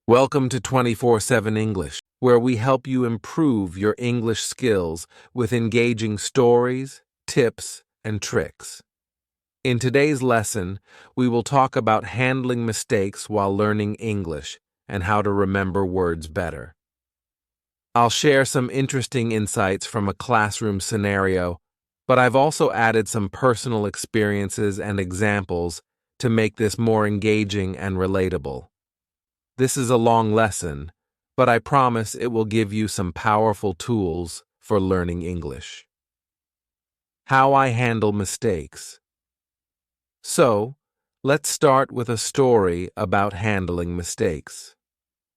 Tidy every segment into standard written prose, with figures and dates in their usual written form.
Welcome to 24/7 English, where we help you improve your English skills with engaging stories, tips, and tricks. In today's lesson, we will talk about handling mistakes while learning English and how to remember words better. I'll share some interesting insights from a classroom scenario, but I've also added some personal experiences and examples to make this more engaging and relatable. This is a long lesson, but I promise it will give you some powerful tools for learning English. How I handle mistakes. So, let's start with a story about handling mistakes.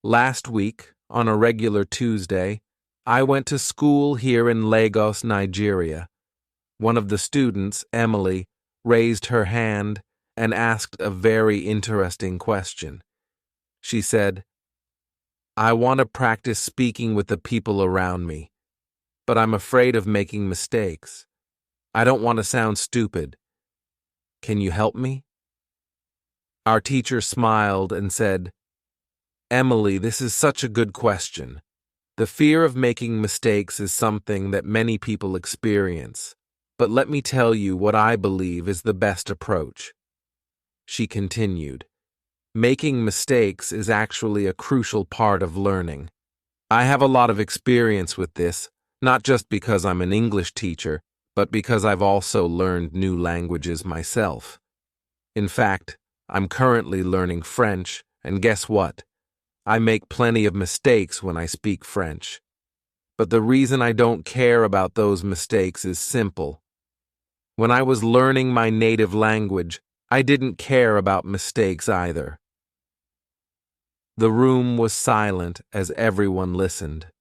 Last week, on a regular Tuesday, I went to school here in Lagos, Nigeria. One of the students, Emily, raised her hand and asked a very interesting question. She said, "I want to practice speaking with the people around me, but I'm afraid of making mistakes. I don't want to sound stupid. Can you help me?" Our teacher smiled and said, "Emily, this is such a good question. The fear of making mistakes is something that many people experience, but let me tell you what I believe is the best approach." She continued, "Making mistakes is actually a crucial part of learning. I have a lot of experience with this, not just because I'm an English teacher, but because I've also learned new languages myself. In fact, I'm currently learning French, and guess what? I make plenty of mistakes when I speak French. But the reason I don't care about those mistakes is simple. When I was learning my native language, I didn't care about mistakes either." The room was silent as everyone listened.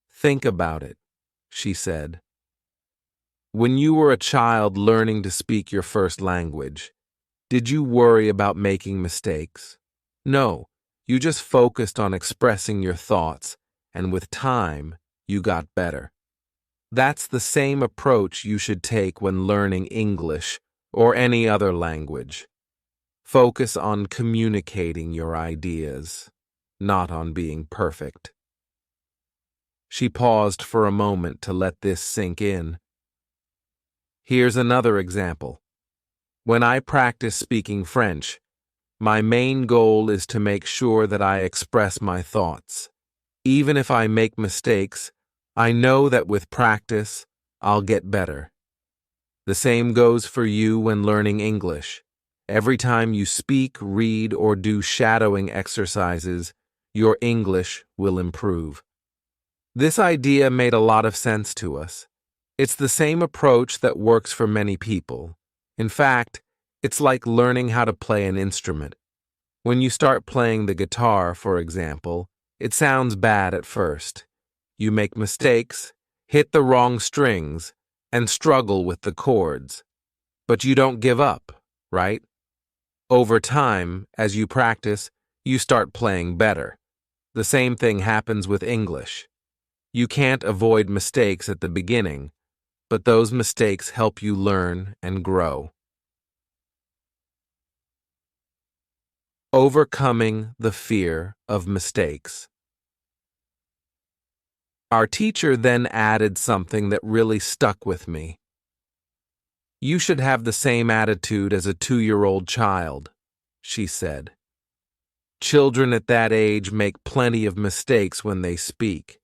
"Think about it," she said. "When you were a child learning to speak your first language, did you worry about making mistakes? No, you just focused on expressing your thoughts, and with time, you got better. That's the same approach you should take when learning English or any other language. Focus on communicating your ideas, not on being perfect." She paused for a moment to let this sink in. Here's another example. When I practice speaking French, my main goal is to make sure that I express my thoughts. Even if I make mistakes, I know that with practice, I'll get better. The same goes for you when learning English. Every time you speak, read, or do shadowing exercises, your English will improve. This idea made a lot of sense to us. It's the same approach that works for many people. In fact, it's like learning how to play an instrument. When you start playing the guitar, for example, it sounds bad at first. You make mistakes, hit the wrong strings, and struggle with the chords. But you don't give up, right? Over time, as you practice, you start playing better. The same thing happens with English. You can't avoid mistakes at the beginning, but those mistakes help you learn and grow. Overcoming the fear of mistakes. Our teacher then added something that really stuck with me. "You should have the same attitude as a 2-year-old child," she said. "Children at that age make plenty of mistakes when they speak,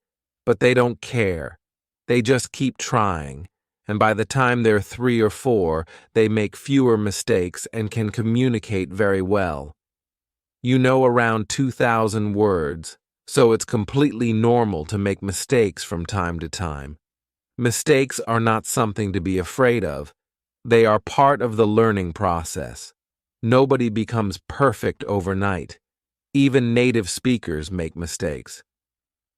but they don't care. They just keep trying, and by the time they're 3 or 4, they make fewer mistakes and can communicate very well. You know around 2,000 words, so it's completely normal to make mistakes from time to time. Mistakes are not something to be afraid of. They are part of the learning process. Nobody becomes perfect overnight. Even native speakers make mistakes.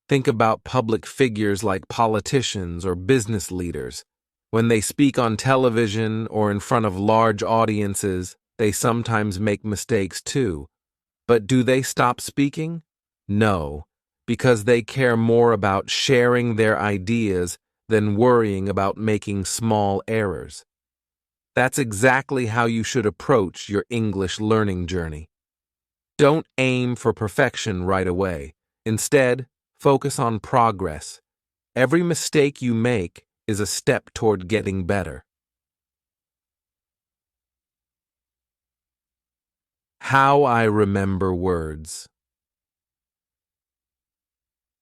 Think about public figures like politicians or business leaders. When they speak on television or in front of large audiences, they sometimes make mistakes too. But do they stop speaking? No, because they care more about sharing their ideas than worrying about making small errors. That's exactly how you should approach your English learning journey. Don't aim for perfection right away. Instead, focus on progress. Every mistake you make is a step toward getting better. How I remember words.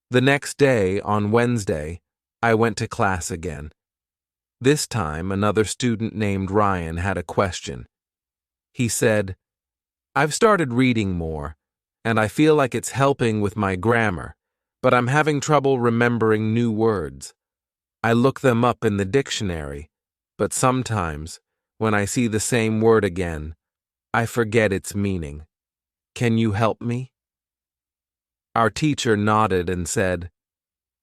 The next day, on Wednesday, I went to class again. This time, another student named Ryan had a question. He said, "I've started reading more, and I feel like it's helping with my grammar, but I'm having trouble remembering new words. I look them up in the dictionary, but sometimes, when I see the same word again, I forget its meaning. Can you help me?" Our teacher nodded and said,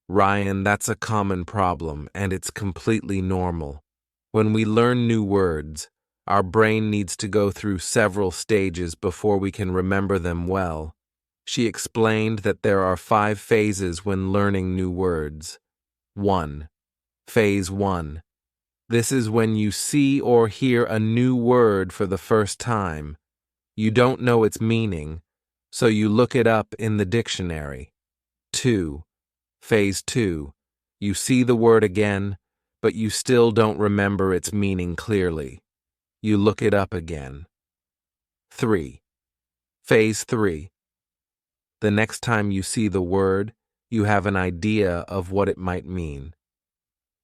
"Ryan, that's a common problem, and it's completely normal. When we learn new words, our brain needs to go through several stages before we can remember them well." She explained that there are 5 phases when learning new words. 1. Phase 1. This is when you see or hear a new word for the first time. You don't know its meaning, so you look it up in the dictionary. 2. Phase 2. You see the word again, but you still don't remember its meaning clearly. You look it up again. 3. Phase 3. The next time you see the word, you have an idea of what it might mean.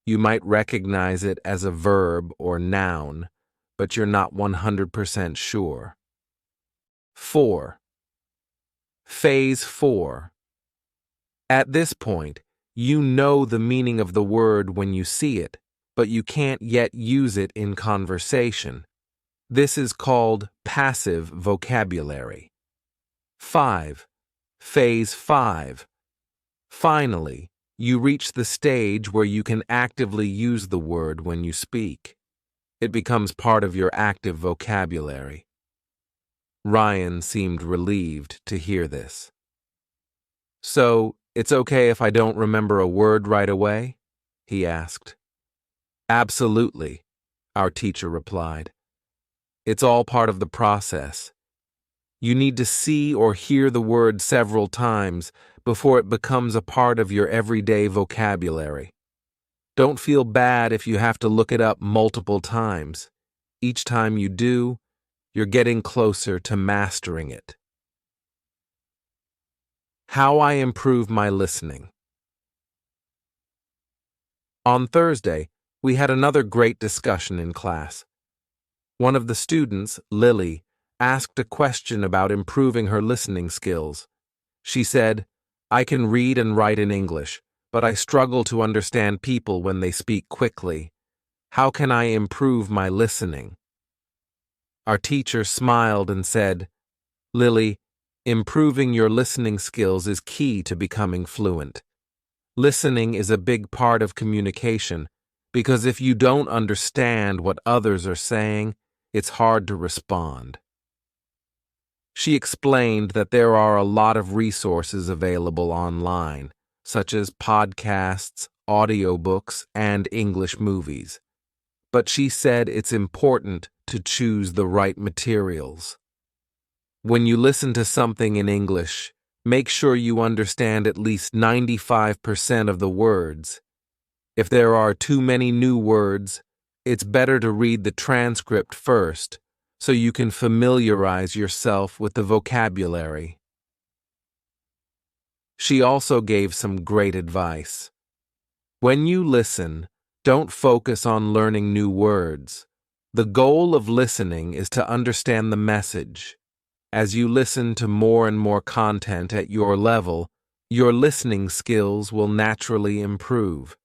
You might recognize it as a verb or noun, but you're not 100% sure. 4. Phase 4. At this point, you know the meaning of the word when you see it, but you can't yet use it in conversation. This is called passive vocabulary. 5. Phase 5. Finally, you reach the stage where you can actively use the word when you speak. It becomes part of your active vocabulary. Ryan seemed relieved to hear this. "So, it's okay if I don't remember a word right away?" he asked. "Absolutely," our teacher replied. "It's all part of the process. You need to see or hear the word several times before it becomes a part of your everyday vocabulary. Don't feel bad if you have to look it up multiple times. Each time you do, you're getting closer to mastering it." How I improve my listening. On Thursday, we had another great discussion in class. One of the students, Lily, asked a question about improving her listening skills. She said, "I can read and write in English, but I struggle to understand people when they speak quickly. How can I improve my listening?" Our teacher smiled and said, "Lily, improving your listening skills is key to becoming fluent. Listening is a big part of communication because if you don't understand what others are saying, it's hard to respond." She explained that there are a lot of resources available online, such as podcasts, audiobooks, and English movies. But she said it's important to choose the right materials. When you listen to something in English, make sure you understand at least 95% of the words. If there are too many new words, it's better to read the transcript first so you can familiarize yourself with the vocabulary. She also gave some great advice. When you listen, don't focus on learning new words. The goal of listening is to understand the message. As you listen to more and more content at your level, your listening skills will naturally improve.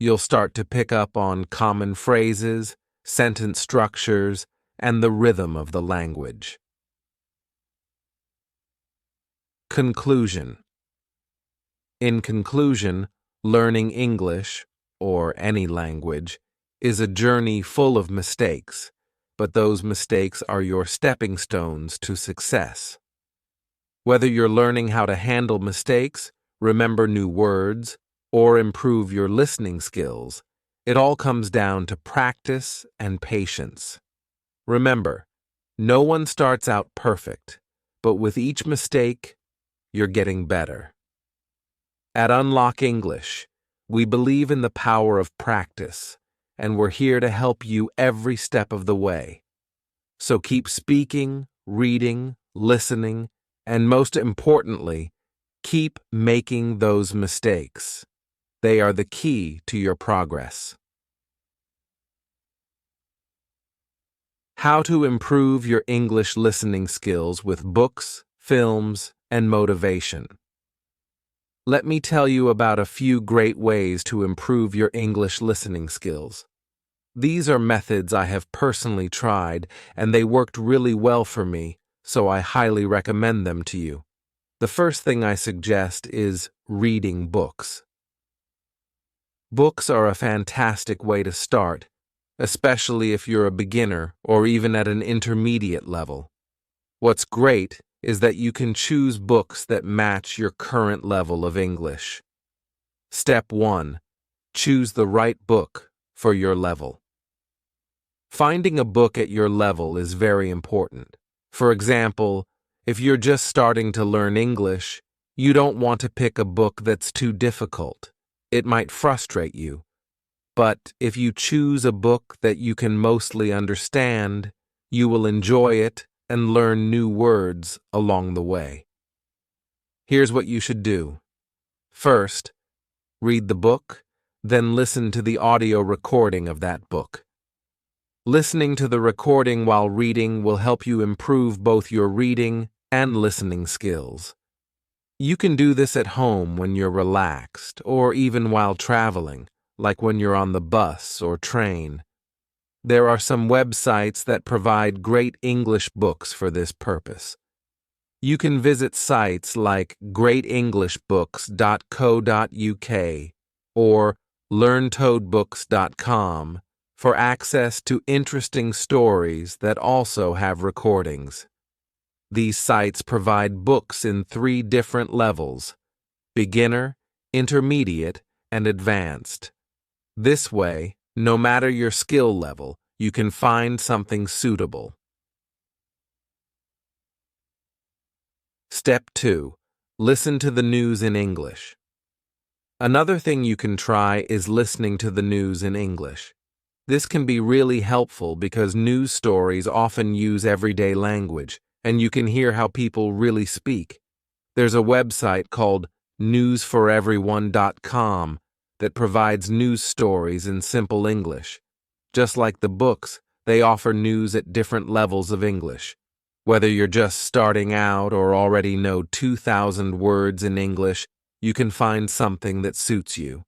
You'll start to pick up on common phrases, sentence structures, and the rhythm of the language. Conclusion. In conclusion, learning English, or any language, is a journey full of mistakes, but those mistakes are your stepping stones to success. Whether you're learning how to handle mistakes, remember new words, or improve your listening skills, it all comes down to practice and patience. Remember, no one starts out perfect, but with each mistake, you're getting better. At Unlock English, we believe in the power of practice, and we're here to help you every step of the way. So keep speaking, reading, listening, and most importantly, keep making those mistakes. They are the key to your progress. How to improve your English listening skills with books, films, and motivation. Let me tell you about a few great ways to improve your English listening skills. These are methods I have personally tried, and they worked really well for me, so I highly recommend them to you. The first thing I suggest is reading books. Books are a fantastic way to start, especially if you're a beginner or even at an intermediate level. What's great is that you can choose books that match your current level of English. Step 1. Choose the right book for your level. Finding a book at your level is very important. For example, if you're just starting to learn English, you don't want to pick a book that's too difficult. It might frustrate you. But if you choose a book that you can mostly understand, you will enjoy it and learn new words along the way. Here's what you should do. First, read the book, then listen to the audio recording of that book. Listening to the recording while reading will help you improve both your reading and listening skills. You can do this at home when you're relaxed, or even while traveling, like when you're on the bus or train. There are some websites that provide great English books for this purpose. You can visit sites like greatenglishbooks.co.uk or learntoadbooks.com for access to interesting stories that also have recordings. These sites provide books in 3 different levels: beginner, intermediate, and advanced. This way, no matter your skill level, you can find something suitable. Step 2. Listen to the news in English. Another thing you can try is listening to the news in English. This can be really helpful because news stories often use everyday language, and you can hear how people really speak. There's a website called newsforeveryone.com that provides news stories in simple English. Just like the books, they offer news at different levels of English. Whether you're just starting out or already know 2,000 words in English, you can find something that suits you.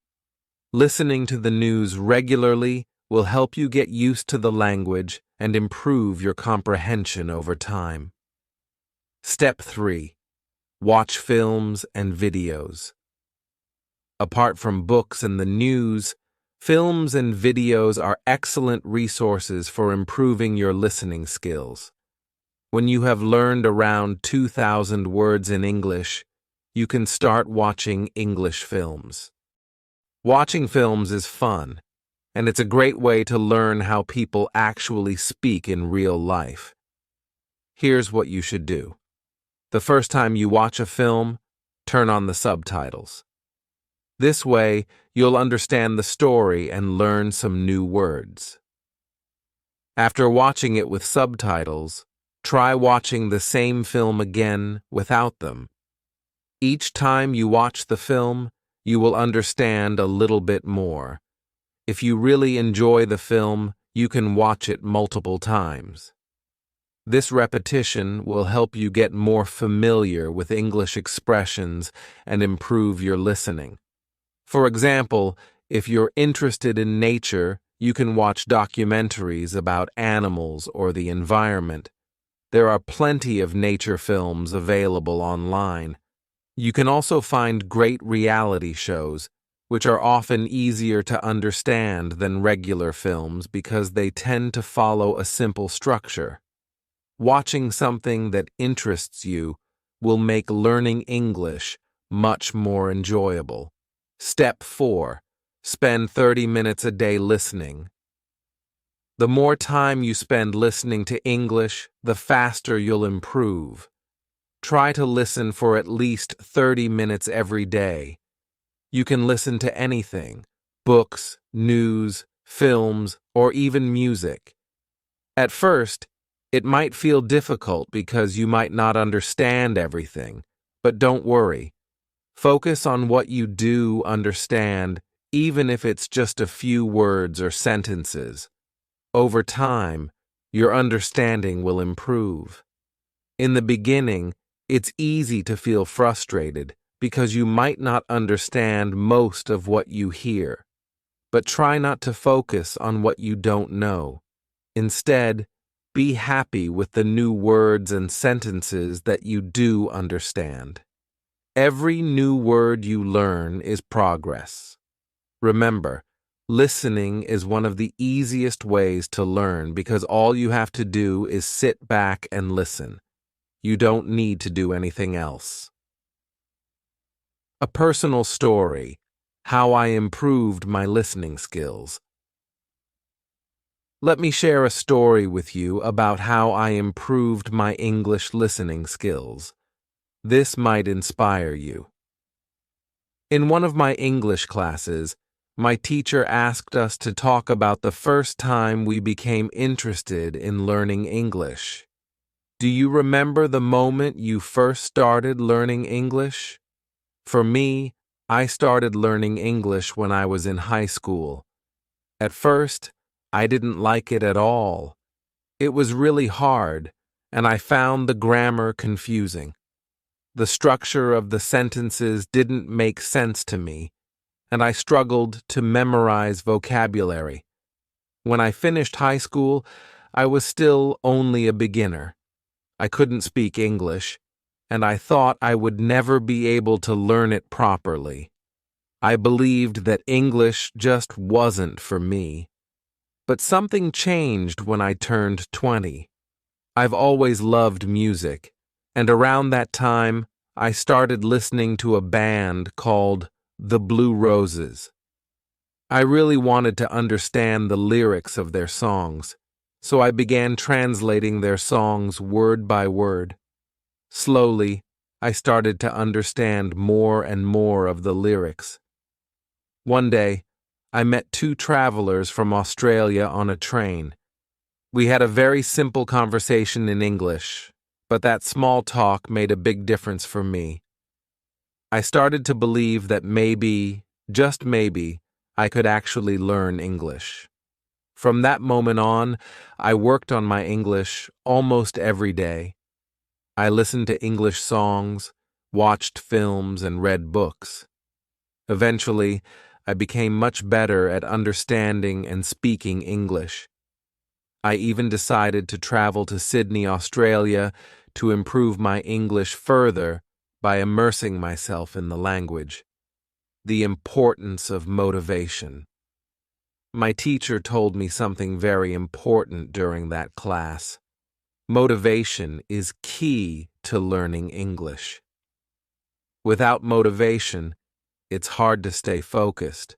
Listening to the news regularly will help you get used to the language and improve your comprehension over time. Step 3. Watch films and videos. Apart from books and the news, films and videos are excellent resources for improving your listening skills. When you have learned around 2,000 words in English, you can start watching English films. Watching films is fun, and it's a great way to learn how people actually speak in real life. Here's what you should do. The first time you watch a film, turn on the subtitles. This way, you'll understand the story and learn some new words. After watching it with subtitles, try watching the same film again without them. Each time you watch the film, you will understand a little bit more. If you really enjoy the film, you can watch it multiple times. This repetition will help you get more familiar with English expressions and improve your listening. For example, if you're interested in nature, you can watch documentaries about animals or the environment. There are plenty of nature films available online. You can also find great reality shows, which are often easier to understand than regular films because they tend to follow a simple structure. Watching something that interests you will make learning English much more enjoyable. Step 4. Spend 30 minutes a day listening. The more time you spend listening to English, the faster you'll improve. Try to listen for at least 30 minutes every day. You can listen to anything: books, news, films, or even music. At first, it might feel difficult because you might not understand everything, but don't worry. Focus on what you do understand, even if it's just a few words or sentences. Over time, your understanding will improve. In the beginning, it's easy to feel frustrated because you might not understand most of what you hear. But try not to focus on what you don't know. Instead, be happy with the new words and sentences that you do understand. Every new word you learn is progress. Remember, listening is one of the easiest ways to learn because all you have to do is sit back and listen. You don't need to do anything else. A personal story: how I improved my listening skills. Let me share a story with you about how I improved my English listening skills. This might inspire you. In one of my English classes, my teacher asked us to talk about the first time we became interested in learning English. Do you remember the moment you first started learning English? For me, I started learning English when I was in high school. At first, I didn't like it at all. It was really hard, and I found the grammar confusing. The structure of the sentences didn't make sense to me, and I struggled to memorize vocabulary. When I finished high school, I was still only a beginner. I couldn't speak English, and I thought I would never be able to learn it properly. I believed that English just wasn't for me. But something changed when I turned 20. I've always loved music, and around that time, I started listening to a band called The Blue Roses. I really wanted to understand the lyrics of their songs, so I began translating their songs word by word. Slowly, I started to understand more and more of the lyrics. One day, I met two travelers from Australia on a train. We had a very simple conversation in English, but that small talk made a big difference for me. I started to believe that maybe, just maybe, I could actually learn English. From that moment on, I worked on my English almost every day. I listened to English songs, watched films, and read books. Eventually, I became much better at understanding and speaking English. I even decided to travel to Sydney, Australia, to improve my English further by immersing myself in the language. The importance of motivation. My teacher told me something very important during that class. Motivation is key to learning English. Without motivation, it's hard to stay focused.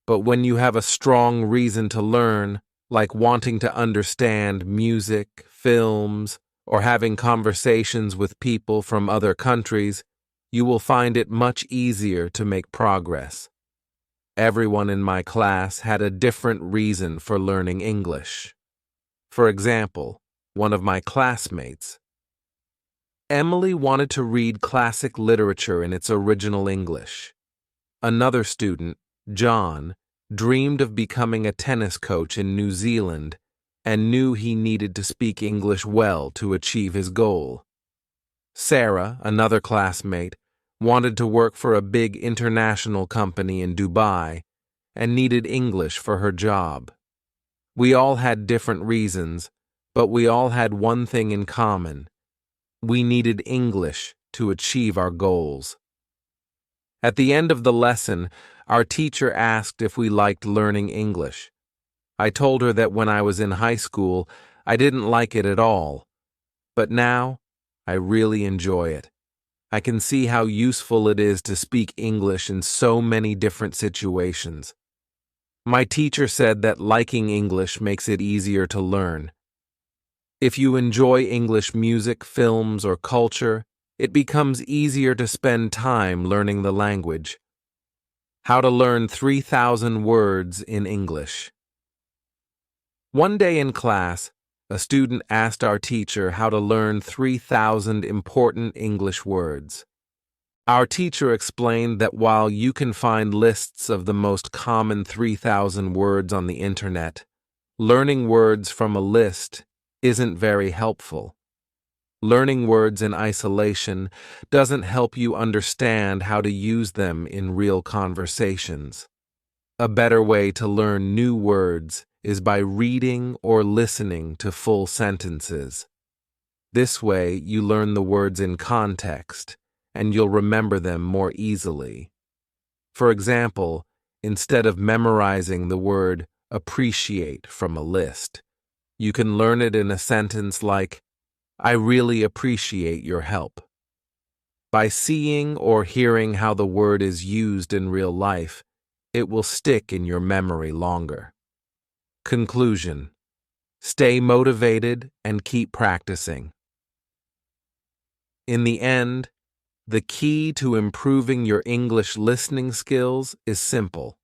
But when you have a strong reason to learn, like wanting to understand music, films, or having conversations with people from other countries, you will find it much easier to make progress. Everyone in my class had a different reason for learning English. For example, one of my classmates, Emily, wanted to read classic literature in its original English. Another student, John, dreamed of becoming a tennis coach in New Zealand and knew he needed to speak English well to achieve his goal. Sarah, another classmate, wanted to work for a big international company in Dubai and needed English for her job. We all had different reasons, but we all had one thing in common. We needed English to achieve our goals. At the end of the lesson, our teacher asked if we liked learning English. I told her that when I was in high school, I didn't like it at all. But now, I really enjoy it. I can see how useful it is to speak English in so many different situations. My teacher said that liking English makes it easier to learn. If you enjoy English music, films, or culture, it becomes easier to spend time learning the language. How to learn 3,000 words in English. One day in class, a student asked our teacher how to learn 3,000 important English words. Our teacher explained that while you can find lists of the most common 3,000 words on the internet, learning words from a list isn't very helpful. Learning words in isolation doesn't help you understand how to use them in real conversations. A better way to learn new words is by reading or listening to full sentences. This way, you learn the words in context, and you'll remember them more easily. For example, instead of memorizing the word appreciate from a list, you can learn it in a sentence like, "I really appreciate your help." By seeing or hearing how the word is used in real life, it will stick in your memory longer. Conclusion: stay motivated and keep practicing. In the end, the key to improving your English listening skills is simple.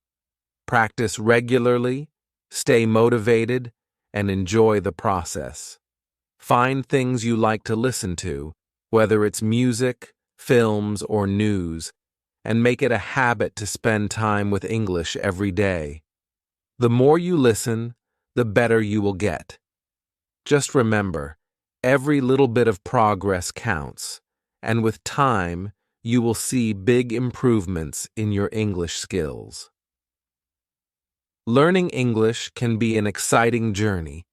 Practice regularly, stay motivated, and enjoy the process. Find things you like to listen to, whether it's music, films, or news, and make it a habit to spend time with English every day. The more you listen, the better you will get. Just remember, every little bit of progress counts, and with time, you will see big improvements in your English skills. Learning English can be an exciting journey,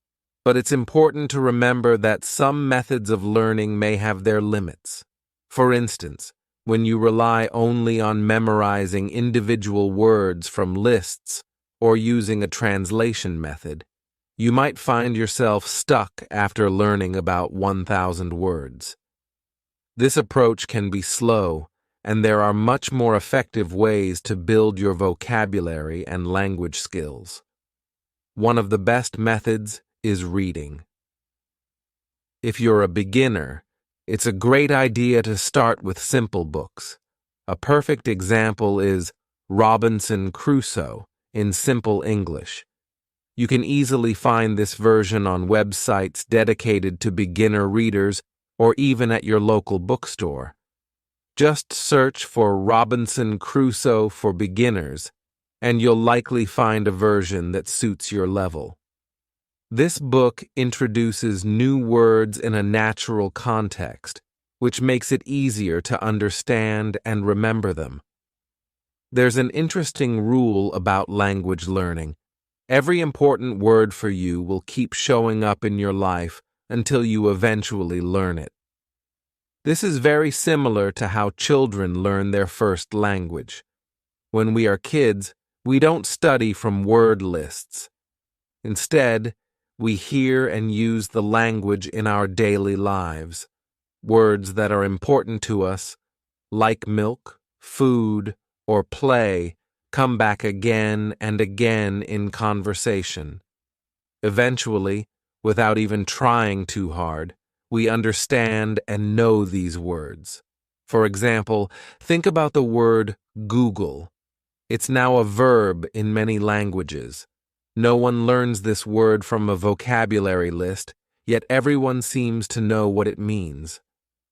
but it's important to remember that some methods of learning may have their limits. For instance, when you rely only on memorizing individual words from lists or using a translation method, you might find yourself stuck after learning about 1,000 words. This approach can be slow, and there are much more effective ways to build your vocabulary and language skills. One of the best methods is reading. If you're a beginner, it's a great idea to start with simple books. A perfect example is Robinson Crusoe in Simple English. You can easily find this version on websites dedicated to beginner readers or even at your local bookstore. Just search for Robinson Crusoe for Beginners, and you'll likely find a version that suits your level. This book introduces new words in a natural context, which makes it easier to understand and remember them. There's an interesting rule about language learning. Every important word for you will keep showing up in your life until you eventually learn it. This is very similar to how children learn their first language. When we are kids, we don't study from word lists. Instead, we hear and use the language in our daily lives. Words that are important to us, like milk, food, or play, come back again and again in conversation. Eventually, without even trying too hard, we understand and know these words. For example, think about the word Google. It's now a verb in many languages. No one learns this word from a vocabulary list, yet everyone seems to know what it means.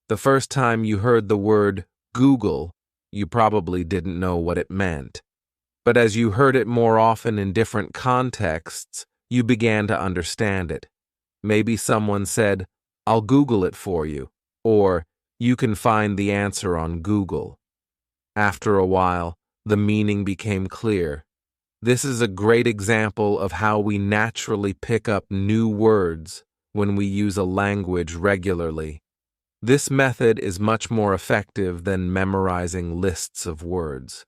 The first time you heard the word Google, you probably didn't know what it meant. But as you heard it more often in different contexts, you began to understand it. Maybe someone said, "I'll Google it for you," or "You can find the answer on Google." After a while, the meaning became clear. This is a great example of how we naturally pick up new words when we use a language regularly. This method is much more effective than memorizing lists of words.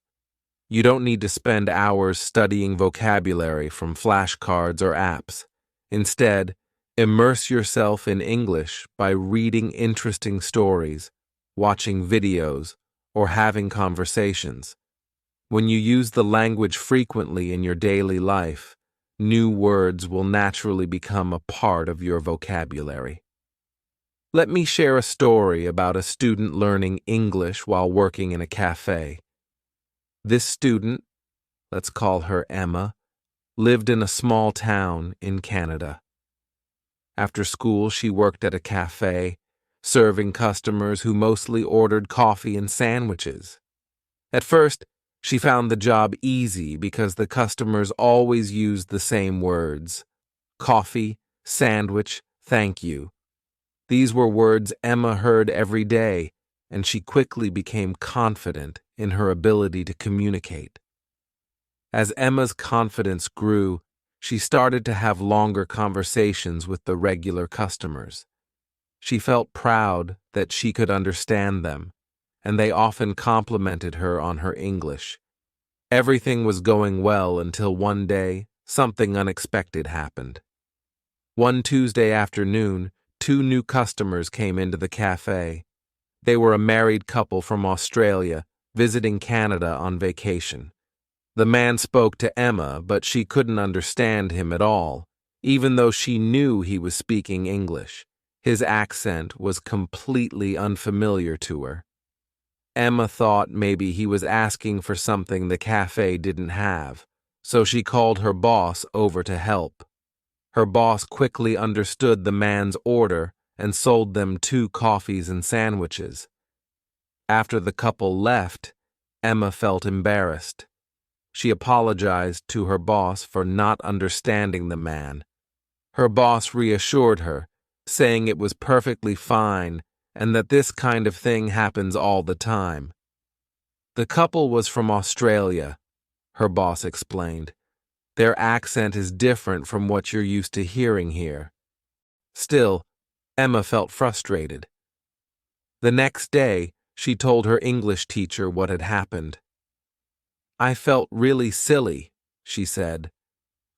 You don't need to spend hours studying vocabulary from flashcards or apps. Instead, immerse yourself in English by reading interesting stories, watching videos, or having conversations. When you use the language frequently in your daily life, new words will naturally become a part of your vocabulary. Let me share a story about a student learning English while working in a cafe. This student, let's call her Emma, lived in a small town in Canada. After school, she worked at a cafe, serving customers who mostly ordered coffee and sandwiches. At first, she found the job easy because the customers always used the same words: coffee, sandwich, thank you. These were words Emma heard every day, and she quickly became confident in her ability to communicate. As Emma's confidence grew, she started to have longer conversations with the regular customers. She felt proud that she could understand them, and they often complimented her on her English. Everything was going well until one day, something unexpected happened. One Tuesday afternoon, 2 new customers came into the cafe. They were a married couple from Australia, visiting Canada on vacation. The man spoke to Emma, but she couldn't understand him at all, even though she knew he was speaking English. His accent was completely unfamiliar to her. Emma thought maybe he was asking for something the cafe didn't have, so she called her boss over to help. Her boss quickly understood the man's order and sold them 2 coffees and sandwiches. After the couple left, Emma felt embarrassed. She apologized to her boss for not understanding the man. Her boss reassured her, saying it was perfectly fine and that this kind of thing happens all the time. The couple was from Australia, her boss explained. Their accent is different from what you're used to hearing here. Still, Emma felt frustrated. The next day, she told her English teacher what had happened. "I felt really silly," she said.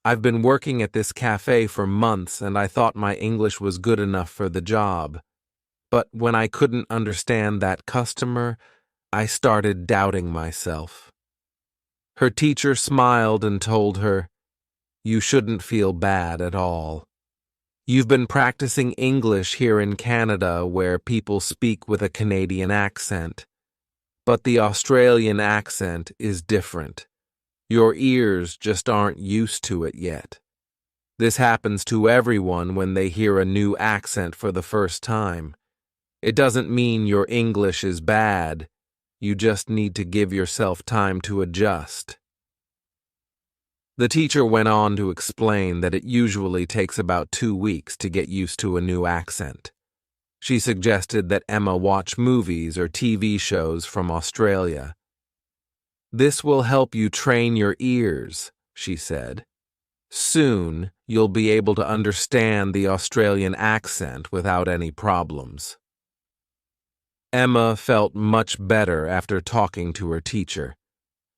"I've been working at this cafe for months and I thought my English was good enough for the job. But when I couldn't understand that customer, I started doubting myself." Her teacher smiled and told her, "You shouldn't feel bad at all. You've been practicing English here in Canada where people speak with a Canadian accent. But the Australian accent is different. Your ears just aren't used to it yet. This happens to everyone when they hear a new accent for the first time. It doesn't mean your English is bad. You just need to give yourself time to adjust." The teacher went on to explain that it usually takes about 2 weeks to get used to a new accent. She suggested that Emma watch movies or TV shows from Australia. "This will help you train your ears," she said. "Soon, you'll be able to understand the Australian accent without any problems." Emma felt much better after talking to her teacher.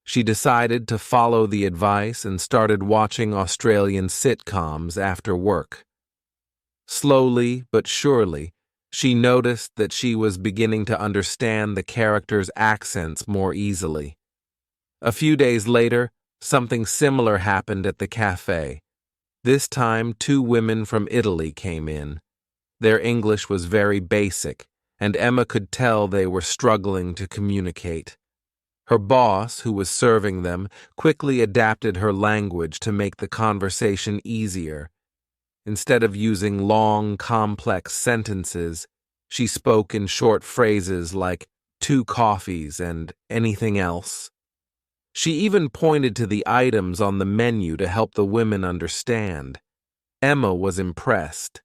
She decided to follow the advice and started watching Australian sitcoms after work. Slowly but surely, she noticed that she was beginning to understand the characters' accents more easily. A few days later, something similar happened at the cafe. This time, 2 women from Italy came in. Their English was very basic, and Emma could tell they were struggling to communicate. Her boss, who was serving them, quickly adapted her language to make the conversation easier. Instead of using long, complex sentences, she spoke in short phrases like 2 coffees and anything else. She even pointed to the items on the menu to help the women understand. Emma was impressed.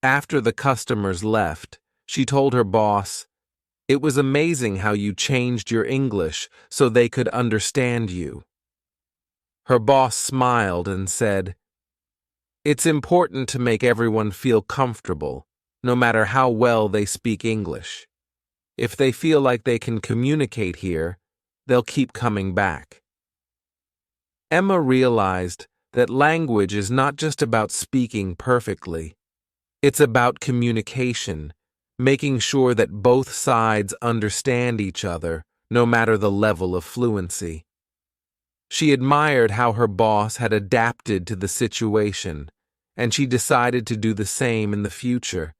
After the customers left, she told her boss, "It was amazing how you changed your English so they could understand you." Her boss smiled and said, "It's important to make everyone feel comfortable, no matter how well they speak English. If they feel like they can communicate here, they'll keep coming back." Emma realized that language is not just about speaking perfectly. It's about communication, making sure that both sides understand each other, no matter the level of fluency. She admired how her boss had adapted to the situation, and she decided to do the same in the future.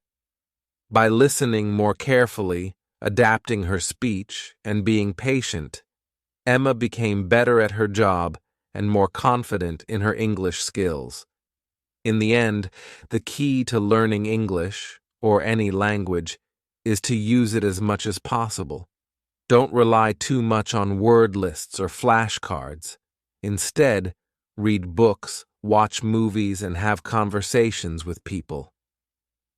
By listening more carefully, adapting her speech, and being patient, Emma became better at her job and more confident in her English skills. In the end, the key to learning English, or any language, is to use it as much as possible. Don't rely too much on word lists or flashcards. Instead, read books, watch movies, and have conversations with people.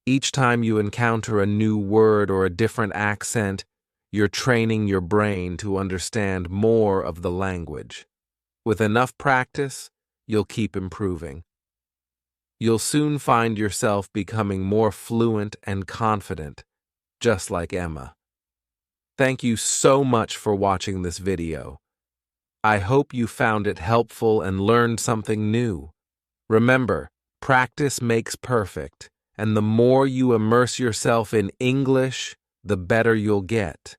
Each time you encounter a new word or a different accent, you're training your brain to understand more of the language. With enough practice, you'll keep improving. You'll soon find yourself becoming more fluent and confident, just like Emma. Thank you so much for watching this video. I hope you found it helpful and learned something new. Remember, practice makes perfect, and the more you immerse yourself in English, the better you'll get.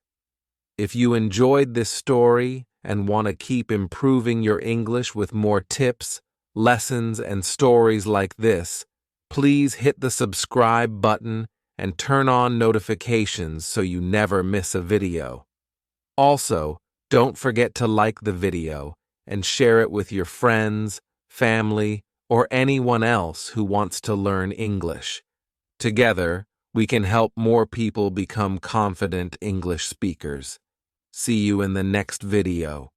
If you enjoyed this story and want to keep improving your English with more tips, lessons, and stories like this, please hit the subscribe button and turn on notifications so you never miss a video. Also, don't forget to like the video and share it with your friends, family, or anyone else who wants to learn English. Together, we can help more people become confident English speakers. See you in the next video.